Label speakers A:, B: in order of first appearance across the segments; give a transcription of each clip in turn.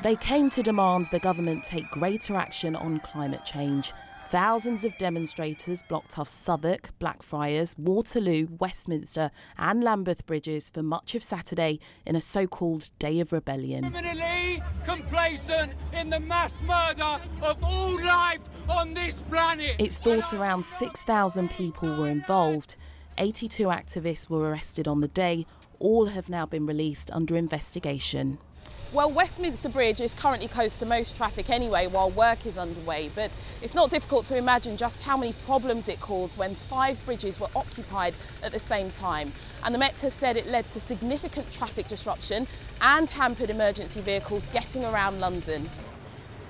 A: They came to demand the government take greater action on climate change. Thousands of demonstrators blocked off Southwark, Blackfriars, Waterloo, Westminster and Lambeth bridges for much of Saturday in a so-called day of rebellion.
B: Criminally complacent in the mass murder of all life on this planet.
A: It's thought around 6,000 people were involved. 82 activists were arrested on the day. All have now been released under investigation.
C: Well, Westminster Bridge is currently closed to most traffic anyway while work is underway, but it's not difficult to imagine just how many problems it caused when 5 bridges were occupied at the same time. And the Met has said it led to significant traffic disruption and hampered emergency vehicles getting around London.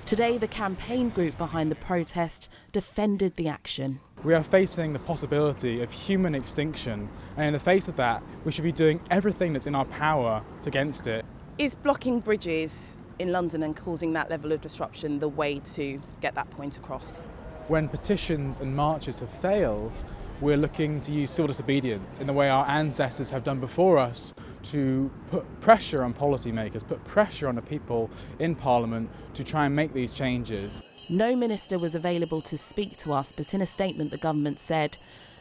A: Today, the campaign group behind the protest defended the action.
D: We are facing the possibility of human extinction, and in the face of that, we should be doing everything that's in our power against it.
C: Is blocking bridges in London and causing that level of disruption the way to get that point across?
D: When petitions and marches have failed, we're looking to use civil disobedience in the way our ancestors have done before us to put pressure on policymakers, put pressure on the people in Parliament to try and make these changes.
A: No minister was available to speak to us, but in a statement the government said,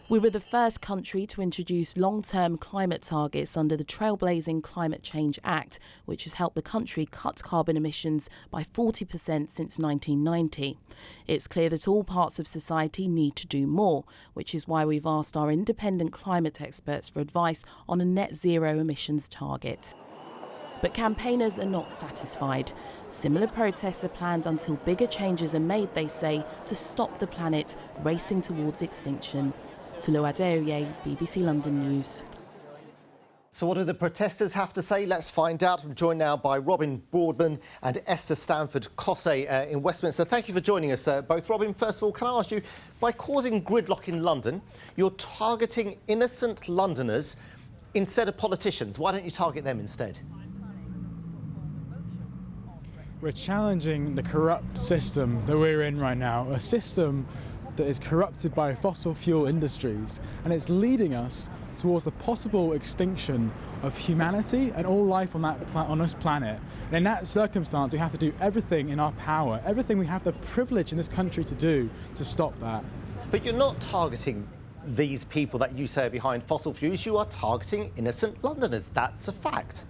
A: "We were the first country to introduce long-term climate targets under the Trailblazing Climate Change Act, which has helped the country cut carbon emissions by 40% since 1990. It's clear that all parts of society need to do more, which is why we've asked our independent climate experts for advice on a net zero emissions target." But campaigners are not satisfied. Similar protests are planned until bigger changes are made, they say, to stop the planet racing towards extinction. Tolu Adeoye, BBC London News.
E: So what do the protesters have to say? Let's find out. I'm joined now by Robin Boardman and Esther Stanford-Cossey in Westminster. Thank you for joining us both. Robin, first of all, can I ask you, by causing gridlock in London, you're targeting innocent Londoners instead of politicians. Why don't you target them instead?
D: We're challenging the corrupt system that we're in right now, a system that is corrupted by fossil fuel industries, and it's leading us towards the possible extinction of humanity and all life on this planet. And in that circumstance, we have to do everything in our power, everything we have the privilege in this country to do to stop that.
E: But you're not targeting these people that you say are behind fossil fuels, you are targeting innocent Londoners. That's a fact.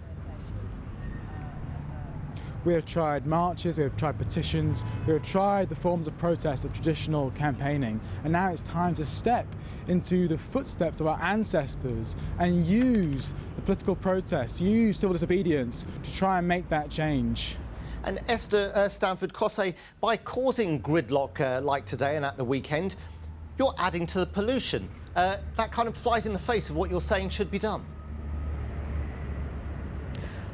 D: We have tried marches, we have tried petitions, we have tried the forms of protest of traditional campaigning, and now it's time to step into the footsteps of our ancestors and use the political protest, use civil disobedience to try and make that change.
E: And Esther Stanford-Cossey, by causing gridlock like today and at the weekend, you're adding to the pollution. That kind of flies in the face of what you're saying should be done.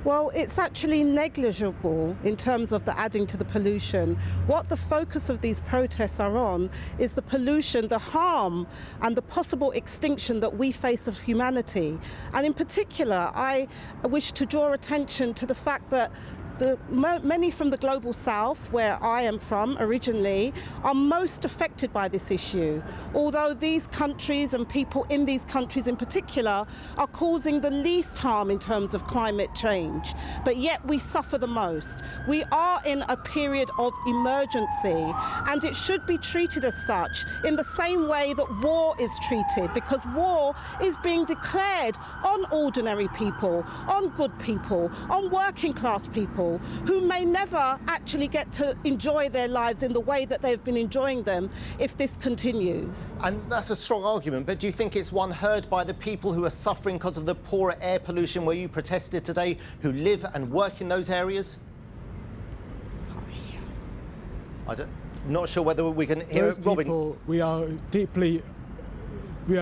F: Well, it's actually negligible in terms of the adding to the pollution. What the focus of these protests are on is the pollution, the harm and the possible extinction that we face of humanity. And in particular, I wish to draw attention to the fact that many from the global south, where I am from originally, are most affected by this issue. Although these countries and people in these countries in particular are causing the least harm in terms of climate change, but yet we suffer the most. We are in a period of emergency, and it should be treated as such in the same way that war is treated, because war is being declared on ordinary people, on good people, on working class people, who may never actually get to enjoy their lives in the way that they've been enjoying them if this continues.
E: And that's a strong argument, but do you think it's one heard by the people who are suffering because of the poorer air pollution where you protested today, who live and work in those areas? I'm not sure whether we can hear it. Robin?
D: We are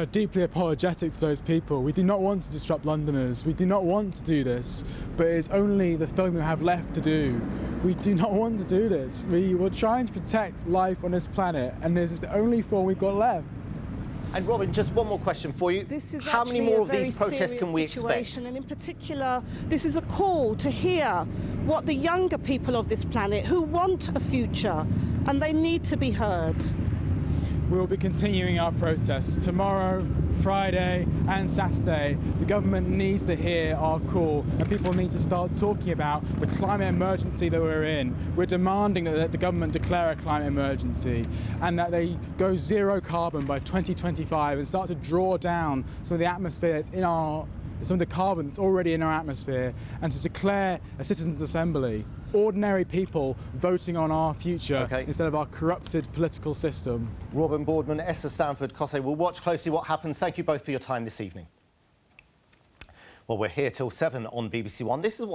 D: deeply apologetic to those people. We do not want to disrupt Londoners. We do not want to do this, but it's only the thing we have left to do. We do not want to do this. We were trying to protect life on this planet, and this is the only form we've got left.
E: And Robin, just one more question for you. How many more of these protests can we expect?
F: And in particular, this is a call to hear what the younger people of this planet who want a future, and they need to be heard.
D: We will be continuing our protests tomorrow, Friday and Saturday, the government needs to hear our call and people need to start talking about the climate emergency that we're in. We're demanding that the government declare a climate emergency and that they go zero carbon by 2025 and start to draw down some of the atmosphere that's in some of the carbon that's already in our atmosphere, and to declare a citizens' assembly, ordinary people voting on our future instead of our corrupted political system.
E: Robin Boardman, Esther Stanford-Cossey, we'll watch closely what happens. Thank you both for your time this evening. Well, we're here till 7 on BBC One. This is what's